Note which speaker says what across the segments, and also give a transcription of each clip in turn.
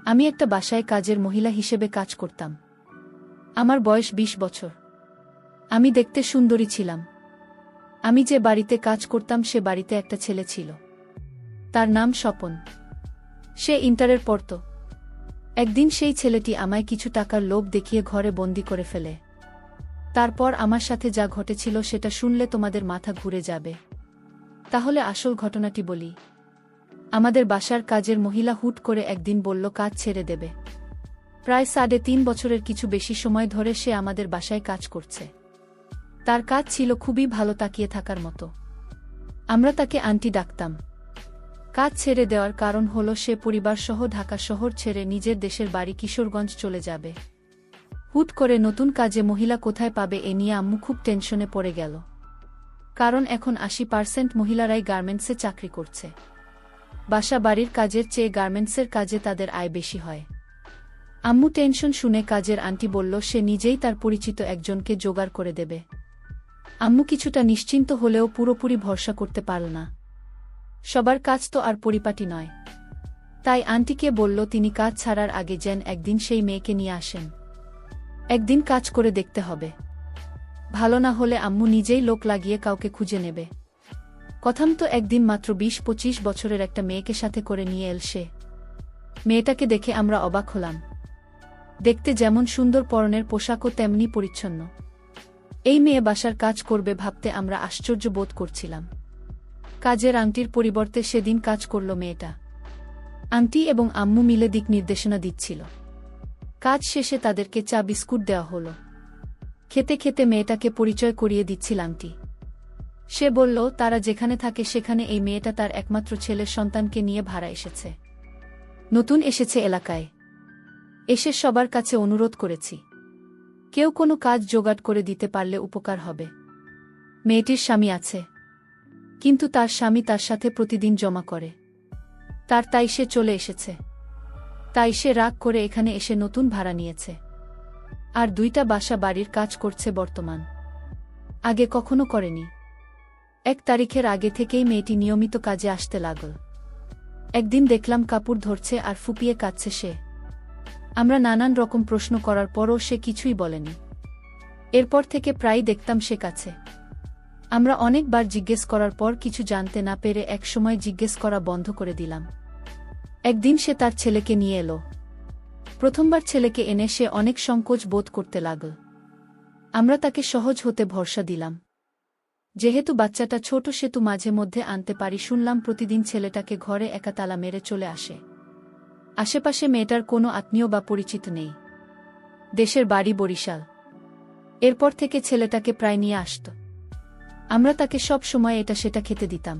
Speaker 1: আমি একটা বাসায় কাজের মহিলা হিসেবে কাজ করতাম। আমার বয়স ২০ বছর। আমি দেখতে সুন্দরী ছিলাম। আমি যে বাড়িতে কাজ করতাম সে বাড়িতে একটা ছেলে ছিল। তার নাম স্বপন। সে ইন্টারের পড়তো। একদিন সেই ছেলেটি আমায় কিছু টাকার লোভ দেখিয়ে ঘরে বন্দি করে ফেলে। তারপর আমার সাথে যা ঘটেছিল সেটা শুনলে তোমাদের মাথা ঘুরে যাবে। তাহলে আসল ঘটনাটি বলি। আমাদের বাসার কাজের মহিলা হুট করে একদিন বলল কাজ ছেড়ে দেবে। প্রায় ৩.৫ বছরের কিছু বেশি সময় ধরে সে আমাদের বাসায় কাজ করছে। তার কাজ ছিল খুবই ভালো, তাকিয়ে থাকার মতো। আমরা তাকে আন্টি ডাকতাম। কাজ ছেড়ে দেওয়ার কারণ হলো সে পরিবারসহ ঢাকা শহর ছেড়ে নিজের দেশের বাড়ি কিশোরগঞ্জ চলে যাবে। হুট করে নতুন কাজে মহিলা কোথায় পাবে এ নিয়ে আম্মু খুব টেনশনে পড়ে গেল। কারণ এখন ৮০% মহিলারাই গার্মেন্টসে চাকরি করছে। বাসা বাড়ির কাজের চেয়ে গার্মেন্টসের কাজে তাদের আয় বেশি হয়। আম্মু টেনশন শুনে কাজের আন্টি বলল সে নিজেই তার পরিচিত একজনকে জোগাড় করে দেবে। আম্মু কিছুটা নিশ্চিন্ত হলেও পুরোপুরি ভরসা করতে পারল না। সবার কাজ তো আর পরিপাটি নয়। তাই আন্টিকে বলল তিনি কাজ ছাড়ার আগে যেন একদিন সেই মেয়েকে নিয়ে আসেন। একদিন কাজ করে দেখতে হবে। ভালো না হলে আম্মু নিজেই লোক লাগিয়ে কাউকে খুঁজে নেবে। কথামতো একদিন মাত্র ২০-২৫ বছরের একটা মেয়েকে সাথে করে নিয়ে এল সে। মেয়েটাকে দেখে আমরা অবাক হলাম। দেখতে যেমন সুন্দর, পরনের পোশাকও তেমনি পরিচ্ছন্ন। এই মেয়ে বাসার কাজ করবে ভাবতে আমরা আশ্চর্য বোধ করছিলাম। কাজের আংটির পরিবর্তে সেদিন কাজ করল মেয়েটা। আন্টি এবং আম্মু মিলে দিক নির্দেশনা দিচ্ছিল। কাজ শেষে তাদেরকে চা বিস্কুট দেওয়া হলো। খেতে খেতে মেয়েটাকে পরিচয় করিয়ে দিচ্ছিল আন্টি। সে বলল তারা যেখানে থাকে সেখানে এই মেয়েটা তার একমাত্র ছেলের সন্তানকে নিয়ে ভাড়া এসেছে। নতুন এসেছে এলাকায়। এসে সবার কাছে অনুরোধ করেছি, কেউ কোনো কাজ জোগাড় করে দিতে পারলে উপকার হবে। মেয়েটির স্বামী আছে, কিন্তু তার স্বামী তার সাথে প্রতিদিন জমা করে। তাই সে চলে এসেছে। তাই সে রাগ করে এখানে এসে নতুন ভাড়া নিয়েছে। আর ২টা বাসা বাড়ির কাজ করছে বর্তমান। আগে কখনো করেনি। ১ তারিখের আগে থেকেই মেয়েটি নিয়মিত কাজে আসতে লাগল। একদিন দেখলাম কাপড় ধরছে আর ফুপিয়ে কাঁদছে সে। আমরা নানান রকম প্রশ্ন করার পরও সে কিছুই বলেনি। এরপর থেকে প্রায় দেখতাম সে কাছে। আমরা অনেকবার জিজ্ঞেস করার পর কিছু জানতে না পেরে একসময় জিজ্ঞেস করা বন্ধ করে দিলাম। একদিন সে তার ছেলেকে নিয়ে এলো। প্রথমবার ছেলেকে এনে সে অনেক সংকোচ বোধ করতে লাগল। আমরা তাকে সহজ হতে ভরসা দিলাম। যেহেতু বাচ্চাটা ছোট সেতু মাঝে মধ্যে আনতে পারি শুনলাম প্রতিদিন ছেলেটাকে ঘরে একা তালা মেরে চলে আসে। আশেপাশে মেয়েটার কোনো আত্মীয় বা পরিচিত নেই। দেশের বাড়ি বরিশাল। এরপর থেকে ছেলেটাকে প্রায় নিয়ে আসত। আমরা তাকে সব সময় এটা সেটা খেতে দিতাম।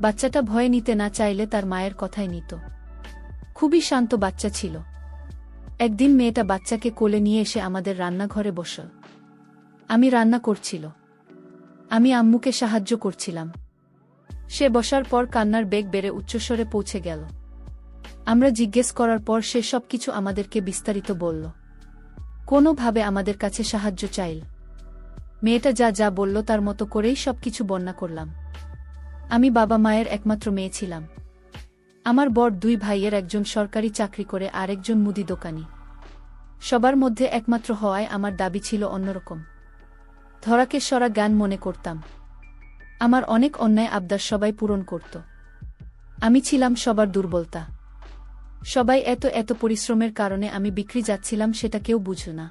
Speaker 1: বাচ্চাটা ভয় নিতে না চাইলে তার মায়ের কথাই নিত। খুবই শান্ত বাচ্চা ছিল। একদিন মেয়েটা বাচ্চাকে কোলে নিয়ে এসে আমাদের রান্নাঘরে বসল। আমি রান্না করছিল। আমি আম্মুকে সাহায্য করছিলাম। সে বসার পর কান্নার বেগ বেড়ে উচ্চস্বরে পৌঁছে গেল। আমরা জিজ্ঞেস করার পর সে সবকিছু আমাদেরকে বিস্তারিত বলল। কোনোভাবে আমাদের কাছে সাহায্য চাইল। মেয়েটা যা যা বলল তার মতো করেই সবকিছু বর্ণনা করলাম। আমি বাবা মায়ের একমাত্র মেয়ে ছিলাম। আমার বড় 2 ভাইয়ের একজন সরকারি চাকরি করে আর একজন মুদি দোকানি। সবার মধ্যে একমাত্র হওয়ায় আমার দাবি ছিল অন্যরকম। ধরাকে সরা জ্ঞান মনে করতাম। আমার অনেক অন্যায় আবদার সবাই পূরণ করত। আমি ছিলাম সবার দুর্বলতা। সবাই এত পরিশ্রমের কারণে আমি বিক্রি যাচ্ছিলাম সেটা কেউ বুঝল না।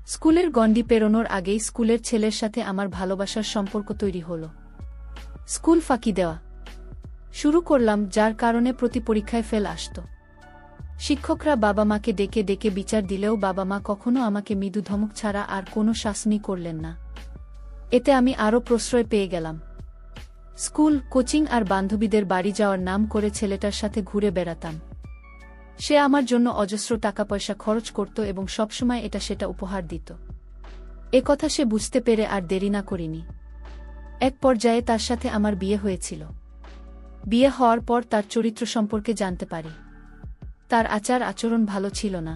Speaker 1: স্কুলের গণ্ডি পেরোনোর আগেই স্কুলের ছেলের সাথে আমার ভালোবাসার সম্পর্ক তৈরি হলো। স্কুল ফাঁকি দেওয়া শুরু করলাম, যার কারণে প্রতি পরীক্ষায় ফেল আসত। শিক্ষকরা বাবা মাকে ডেকে ডেকে বিচার দিলেও বাবা মা কখনো আমাকে মৃদু ধমক ছাড়া আর কোনো শাসনই করলেন না। এতে আমি আরও প্রশ্রয় পেয়ে গেলাম। স্কুল, কোচিং আর বান্ধবীদের বাড়ি যাওয়ার নাম করে ছেলেটার সাথে ঘুরে বেড়াতাম। সে আমার জন্য অজস্র টাকা পয়সা খরচ করত এবং সবসময় এটা সেটা উপহার দিত। এ কথা সে বুঝতে পেরে আর দেরি না করিনি। এক পর্যায়ে তার সাথে আমার বিয়ে হয়েছিল। বিয়ে হওয়ার পর তার চরিত্র সম্পর্কে জানতে পারি। তার আচার আচরণ ভালো ছিল না।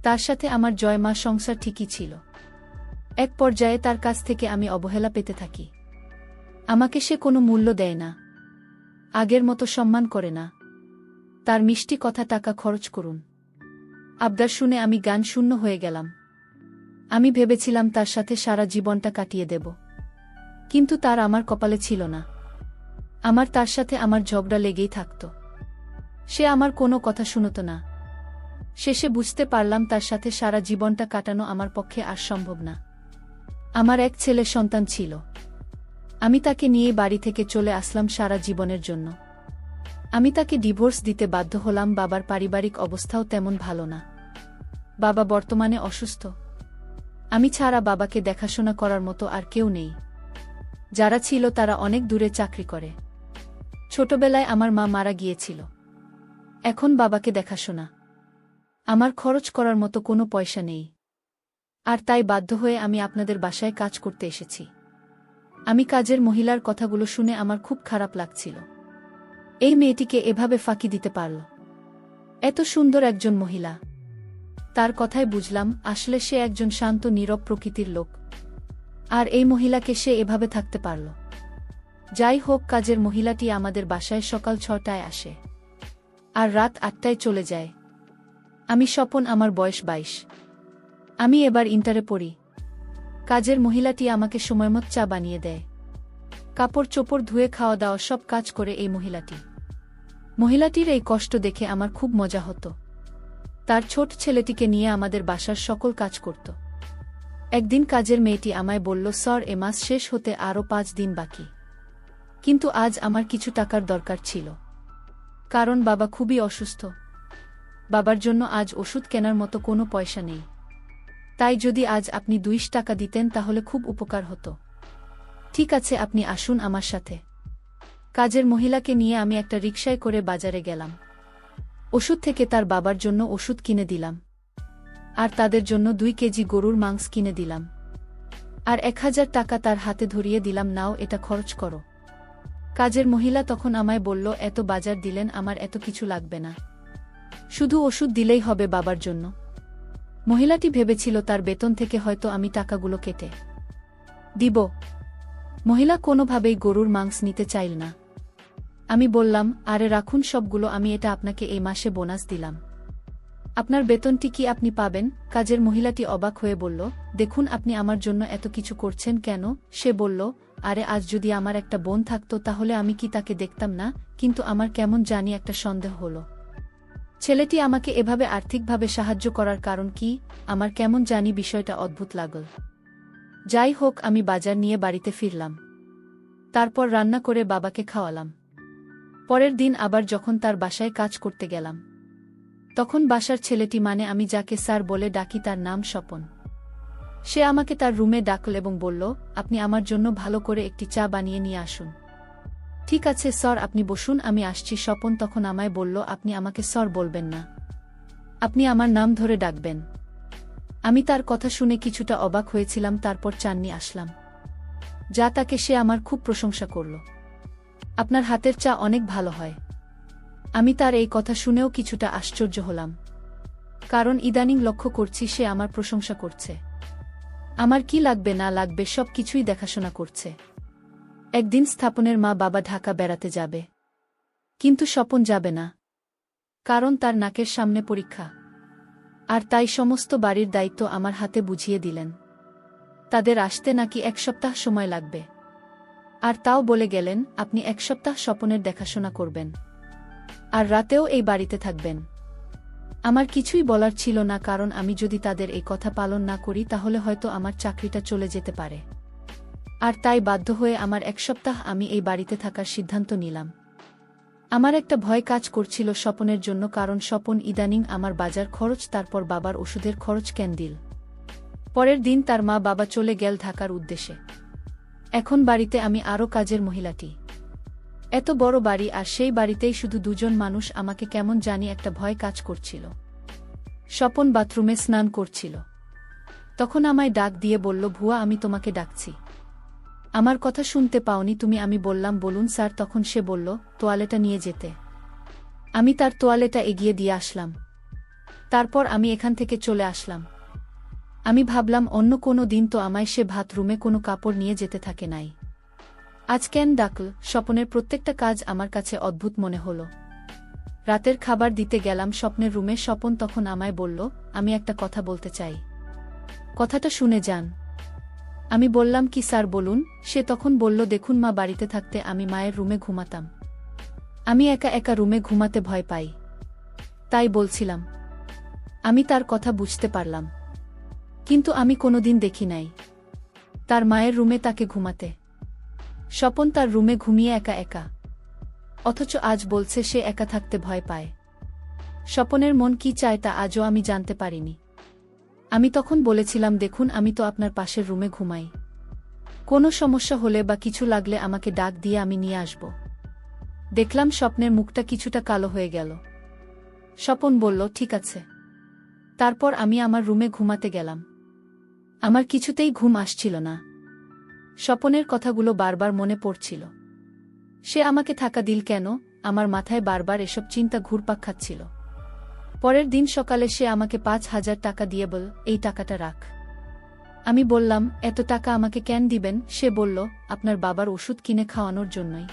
Speaker 1: তার সাথে আমার জয়মা সংসার ঠিকই ছিল। এক পর্যায়ে তার কাছ থেকে আমি অবহেলা পেতে থাকি। আমাকে সে কোনো মূল্য দেয় না। আগের মতো সম্মান করে না। তার মিষ্টি কথা টাকা খরচ করুন। আবদার শুনে আমি গান শূন্য হয়ে গেলাম। আমি ভেবেছিলাম তার সাথে সারা জীবনটা কাটিয়ে দেব, কিন্তু তার আমার কপালে ছিল না। আমার তার সাথে আমার ঝগড়া লেগেই থাকত। সে আমার কোনো কথা শুনত না। শেষে বুঝতে পারলাম তার সাথে সারা জীবনটা কাটানো আমার পক্ষে আর সম্ভব না। আমার এক ছেলে সন্তান ছিল। আমি তাকে নিয়ে বাড়ি থেকে চলে আসলাম সারা জীবনের জন্য। আমি তাকে ডিভোর্স দিতে বাধ্য হলাম। বাবার পারিবারিক অবস্থাও তেমন ভালো না। বাবা বর্তমানে অসুস্থ। আমি ছাড়া বাবাকে দেখাশোনা করার মতো আর কেউ নেই। যারা ছিল তারা অনেক দূরে চাকরি করে। ছোটবেলায় আমার মা মারা গিয়েছিল। এখন বাবাকে দেখাশোনা, আমার খরচ করার মতো কোনো পয়সা নেই। আর তাই বাধ্য হয়ে আমি আপনাদের বাসায় কাজ করতে এসেছি। আমি কাজের মহিলার কথাগুলো শুনে আমার খুব খারাপ লাগছিল। এই মেয়েটিকে এভাবে ফাঁকি দিতে পারল? এত সুন্দর একজন মহিলা। তার কথায় বুঝলাম আসলে সে একজন শান্ত নীরব প্রকৃতির লোক। আর এই মহিলাকে সে এভাবে থাকতে পারল। যাই হোক, কাজের মহিলাটি আমাদের বাসায় সকাল 6টায় আসে আর রাত 8টায় চলে যায়। আমি স্বপন, আমার বয়স 22। আমি এবার ইন্টারে পড়ি। কাজের মহিলাটি আমাকে সময়মত চা বানিয়ে দেয়। কাপড় চোপড় ধুয়ে খাওয়া দাওয়া সব কাজ করে এই মহিলাটির এই কষ্ট দেখে আমার খুব মজা হতো। তার ছোট ছেলেটিকে নিয়ে আমাদের বাসার সকল কাজ করত। একদিন কাজের মেয়েটি আমায় বলল, স্যার, এ মাস শেষ হতে আরও 5 দিন বাকি, কিন্তু আজ আমার কিছু টাকার দরকার ছিল। কারণ বাবা খুবই অসুস্থ। বাবার জন্য আজ ওষুধ কেনার মতো কোনো পয়সা নেই। তাই যদি আজ আপনি 200 টাকা দিতেন তাহলে খুব উপকার হতো। ঠিক আছে, আপনি আসুন আমার সাথে। কাজের মহিলাকে নিয়ে আমি একটা রিকশায় করে বাজারে গেলাম। ওষুধ থেকে তার বাবার জন্য ওষুধ কিনে দিলাম, আর তাদের জন্য 2 কেজি গরুর মাংস কিনে দিলাম, আর 1000 টাকা তার হাতে ধরিয়ে দিলাম, নাও এটা খরচ করো। কাজের মহিলা তখন আমায় বলল, এত বাজার দিলেন, আমার এত কিছু লাগবে না, শুধু ওষুধ দিলেই হবে বাবার জন্য। মহিলাটি ভেবেছিল তার বেতন থেকে হয়তো আমি টাকাগুলো কেটে দিব। মহিলা কোনোভাবেই গরুর মাংস নিতে চাইল না। আমি বললাম, আরে রাখুন সবগুলো, আমি এটা আপনাকে এই মাসে বোনাস দিলাম। আপনার বেতনটি কি আপনি পাবেন? কাজের মহিলাটি অবাক হয়ে বলল, দেখুন, আপনি আমার জন্য এত কিছু করছেন কেন? সে বলল, আরে আজ যদি আমার একটা বোন থাকতো তাহলে আমি কি তাকে দেখতাম না? কিন্তু আমার কেমন জানি একটা সন্দেহ হলো। ছেলেটি আমাকে এভাবে আর্থিকভাবে সাহায্য করার কারণ কি? আমার কেমন জানি বিষয়টা অদ্ভুত লাগল। যাই হোক, আমি বাজার নিয়ে বাড়িতে ফিরলাম। তারপর রান্না করে বাবাকে খাওয়ালাম। পরের দিন আবার যখন তার বাসায় কাজ করতে গেলাম, তখন বাসার ছেলেটি, মানে আমি যাকে স্যার বলে ডাকি, তার নাম স্বপন। সে আমাকে তার রুমে ডাকল এবং বলল, আপনি আমার জন্য ভালো করে একটি চা বানিয়ে নিয়ে আসুন। ঠিক আছে স্যার, আপনি বসুন, আমি আসছি। স্বপন তখন আমায় বলল, আপনি আমাকে স্যার বলবেন না, আপনি আমার নাম ধরে ডাকবেন। আমি তার কথা শুনে কিছুটা অবাক হয়েছিলাম। তারপর চাননি আসলাম, যা তাকে সে আমার খুব প্রশংসা করল। আপনার হাতের চা অনেক ভালো হয়। আমি তার এই কথা শুনেও কিছুটা আশ্চর্য হলাম, কারণ ইদানিং লক্ষ্য করছি সে আমার প্রশংসা করছে। আমার কি লাগবে না লাগবে সব কিছুই দেখাশোনা করছে। একদিন স্থাপনের মা বাবা ঢাকা বেড়াতে যাবে, কিন্তু স্বপন যাবে না, কারণ তার নাকের সামনে পরীক্ষা। আর তাই সমস্ত বাড়ির দায়িত্ব আমার হাতে বুঝিয়ে দিলেন। তাদের আসতে নাকি 1 সপ্তাহ সময় লাগবে, আর তাও বলে গেলেন, আপনি 1 সপ্তাহ স্বপনের দেখাশোনা করবেন, আর রাতেও এই বাড়িতে থাকবেন। আমার কিছুই বলার ছিল না, কারণ আমি যদি তাদের এই কথা পালন না করি তাহলে হয়তো আমার চাকরিটা চলে যেতে পারে। আর তাই বাধ্য হয়ে আমার 1 সপ্তাহ আমি এই বাড়িতে থাকার সিদ্ধান্ত নিলাম। আমার একটা ভয় কাজ করছিল স্বপনের জন্য, কারণ স্বপন ইদানিং আমার বাজার খরচ, তারপর বাবার ওষুধের খরচ কেন দিল। পরের দিন তার মা বাবা চলে গেল ঢাকার উদ্দেশ্যে। এখন বাড়িতে আমি আরও কাজের মহিলাটি। এত বড় বাড়ি, আর সেই বাড়িতেই শুধু 2 জন মানুষ। আমাকে কেমন জানি একটা ভয় কাজ করছিল। স্বপন বাথরুমে স্নান করছিল, তখন আমায় ডাক দিয়ে বলল, ভুয়া, আমি তোমাকে ডাকছি, আমার কথা শুনতে পাওনি তুমি? আমি বললাম, বলুন স্যার। তখন সে বলল, তোয়ালেটা নিয়ে যেতে। আমি তার তোয়ালেটা এগিয়ে দিয়ে আসলাম। তারপর আমি এখান থেকে চলে আসলাম। আমি ভাবলাম, অন্য কোনো দিন তো আমায় সে বাথরুমে কোনো কাপড় নিয়ে যেতে থাকে নাই, আজ কেন ডাকল? স্বপনের প্রত্যেকটা কাজ আমার কাছে অদ্ভুত মনে হলো। রাতের খাবার দিতে গেলাম স্বপ্নের রুমে। স্বপন তখন আমায় বলল, আমি একটা কথা বলতে চাই, কথাটা শুনে যান। আমি বললাম, কি স্যার বলুন। সে তখন বলল, দেখুন মা বাড়িতে থাকতে আমি মায়ের রুমে ঘুমাতাম। আমি একা একা রুমে ঘুমাতে ভয় পাই, তাই বলছিলাম। আমি তার কথা বুঝতে পারলাম, কিন্তু আমি কোনোদিন দেখি নাই তার মায়ের রুমে তাকে ঘুমাতে। স্বপন তার রুমে ঘুমিয়ে একা একা, অথচ আজ বলছে সে একা থাকতে ভয় পায়। স্বপনের মন কি চায় তা আজও আমি জানতে পারিনি। আমি তখন বলেছিলাম, দেখুন আমি তো আপনার পাশের রুমে ঘুমাই, কোনো সমস্যা হলে বা কিছু লাগলে আমাকে ডাক দিয়ে আমি নিয়ে আসব। দেখলাম স্বপ্নের মুখটা কিছুটা কালো হয়ে গেল। স্বপন বলল, ঠিক আছে। তারপর আমি আমার রুমে ঘুমাতে গেলাম। আমার কিছুতেই ঘুম আসছিল না। স্বপনের কথাগুলো বারবার মনে পড়ছিল। সে আমাকে থাকা দিল কেন? আমার মাথায় বারবার এসব চিন্তা ঘুরপাক খাচ্ছিল। পরের দিন সকালে সে আমাকে 5,000 টাকা দিয়ে বলল, এই টাকাটা রাখ। আমি বললাম, এত টাকা আমাকে কেন দিবেন? সে বলল, আপনার বাবার ওষুধ কিনে খাওয়ানোর জন্যই।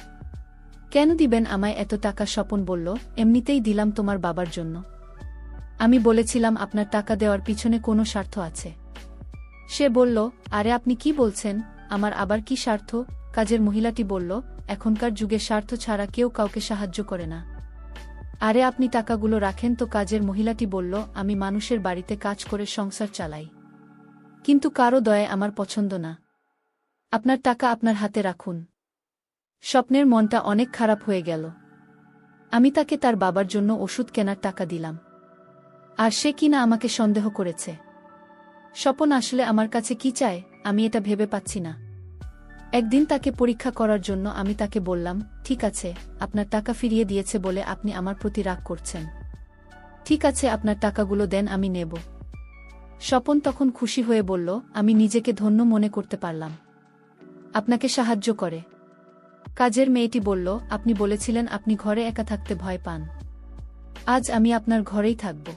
Speaker 1: কেন দিবেন আমায় এত টাকা? স্বপন বলল, এমনিতেই দিলাম তোমার বাবার জন্য। আমি বলেছিলাম, আপনার টাকা দেওয়ার পিছনে কোনো স্বার্থ আছে। সে বলল, আরে আপনি কি বলছেন? আমার আবার কি স্বার্থ? কাজের মহিলাটি বলল, এখনকার যুগে স্বার্থ ছাড়া কেউ কাউকে সাহায্য করে না। আরে আপনি টাকাগুলো রাখেন তো। কাজের মহিলাটি বলল, আমি মানুষের বাড়িতে কাজ করে সংসার চালাই, কিন্তু কারো দয়ায় আমার পছন্দ না। আপনার টাকা আপনার হাতে রাখুন। স্বপ্নের মনটা অনেক খারাপ হয়ে গেল। আমি তাকে তার বাবার জন্য ওষুধ কেনার টাকা দিলাম, আর সে কিনা আমাকে সন্দেহ করেছে। স্বপন আসলে আমার কাছে কি চায় আমি এটা ভেবে পাচ্ছি না। একদিন তাকে পরীক্ষা করার জন্য আমি তাকে বললাম, ঠিক আছে, আপনার টাকা ফিরিয়ে দিয়েছে বলে আপনি আমার প্রতি রাগ করছেন। ঠিক আছে, আপনার টাকাগুলো দেন, আমি নেব। স্বপন তখন খুশি হয়ে বলল, আমি নিজেকে ধন্য মনে করতে পারলাম আপনাকে সাহায্য করে। কাজের মেয়েটি বলল, আপনি বলেছিলেন আপনি ঘরে একা থাকতে ভয় পান, আজ আমি আপনার ঘরেই থাকব।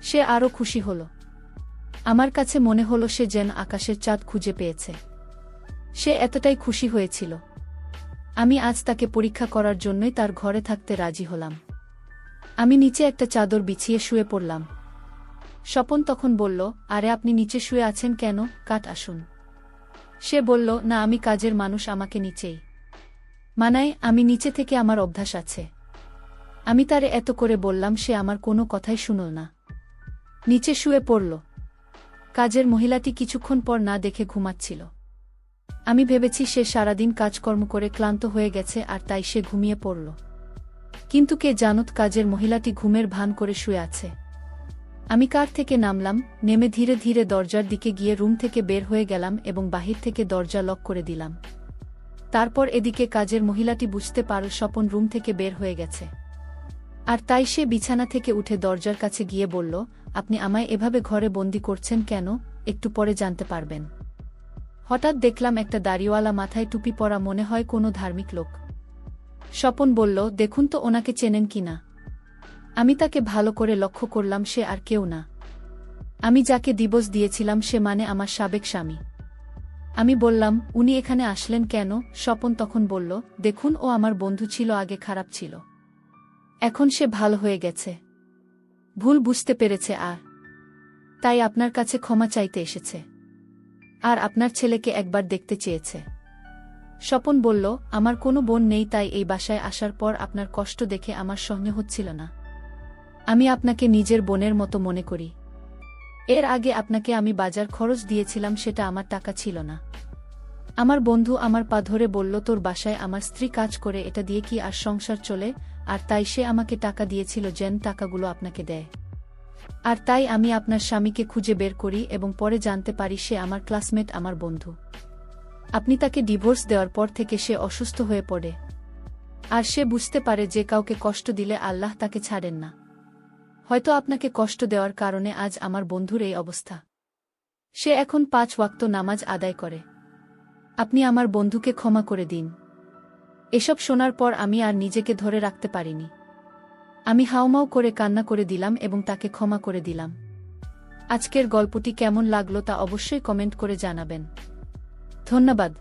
Speaker 1: সে আরও খুশি হল। আমার কাছে মনে হলো সে যেন আকাশের চাঁদ খুঁজে পেয়েছে। সে এতটাই খুশি হয়েছিল। আমি আজ তাকে পরীক্ষা করার জন্যই তার ঘরে থাকতে রাজি হলাম। আমি নিচে একটা চাদর বিছিয়ে শুয়ে পড়লাম। স্বপন তখন বলল, আরে আপনি নিচে শুয়ে আছেন কেন? কাট আসুন। সে বলল, না, আমি কাজের মানুষ, আমাকে নিচেই মানায়, আমি নিচে থেকে আমার অভ্যাস আছে। আমি তারে এত করে বললাম, সে আমার কোনো কথাই শুনল না, নিচে শুয়ে পড়ল। কাজের মহিলাটি কিছুক্ষণ পর না দেখে ঘুমাচ্ছিল। আমি ভেবেছি সে সারাদিন কাজকর্ম করে ক্লান্ত হয়ে গেছে আর তাই সে ঘুমিয়ে পড়ল। কিন্তু কে জানত কাজের মহিলাটি ঘুমের ভান করে শুয়ে আছে। আমি কার থেকে নামলাম, নেমে ধীরে ধীরে দরজার দিকে গিয়ে রুম থেকে বের হয়ে গেলাম এবং বাহির থেকে দরজা লক করে দিলাম। তারপর এদিকে কাজের মহিলাটি বুঝতে পারল স্বপন রুম থেকে বের হয়ে গেছে, আর তাই সে বিছানা থেকে উঠে দরজার কাছে গিয়ে বলল, আপনি আমায় এভাবে ঘরে বন্দি করছেন কেন? একটু পরে জানতে পারবেন। হঠাৎ দেখলাম একটা দাড়িওয়ালা, মাথায় টুপি পরা, মনে হয় কোনো ধার্মিক লোক। স্বপন বলল, দেখুন তো ওনাকে চেনেন কিনা। আমি তাকে ভালো করে লক্ষ্য করলাম, সে আর কেউ না। আমি যাকে ডিভোর্স দিয়েছিলাম সে, মানে আমার সাবেক স্বামী। আমি বললাম, উনি এখানে আসলেন কেন? স্বপন তখন বলল, দেখুন ও আমার বন্ধু ছিল, আগে খারাপ ছিল, এখন সে ভালো হয়ে গেছে, ভুল বুঝতে পেরেছে, আর তাই আপনার কাছে ক্ষমা চাইতে এসেছে, আর আপনার ছেলেকে একবার দেখতে চেয়েছে। স্বপন বলল, আমার কোনো বোন নেই, তাই এই বাসায় আসার পর আপনার কষ্ট দেখে আমার সহ্য হচ্ছিল না। আমি আপনাকে নিজের বোনের মতো মনে করি। এর আগে আপনাকে আমি বাজার খরচ দিয়েছিলাম, সেটা আমার টাকা ছিল না। আমার বন্ধু আমার পা ধরে বলল, তোর বাসায় আমার স্ত্রী কাজ করে, এটা দিয়ে কি আর সংসার চলে? আর তাই সে আমাকে টাকা দিয়েছিল যেন টাকাগুলো আপনাকে দেয়। আর তাই আমি আপনার স্বামীকে খুঁজে বের করি এবং পরে জানতে পারি সে আমার ক্লাসমেট, আমার বন্ধু। আপনি তাকে ডিভোর্স দেওয়ার পর থেকে সে অসুস্থ হয়ে পড়ে, আর সে বুঝতে পারে যে কাউকে কষ্ট দিলে আল্লাহ তাকে ছাড়েন না। হয়তো আপনাকে কষ্ট দেওয়ার কারণে আজ আমার বন্ধুর এই অবস্থা। সে এখন 5 ওয়াক্ত নামাজ আদায় করে। আপনি আমার বন্ধুকে ক্ষমা করে দিন। এসব শোনার পর আমি আর নিজেকে ধরে রাখতে পারিনি। আমি হাউমাউ করে কান্না করে দিলাম এবং তাকে ক্ষমা করে দিলাম। আজকের গল্পটি কেমন লাগলো তা অবশ্যই কমেন্ট করে জানাবেন। ধন্যবাদ।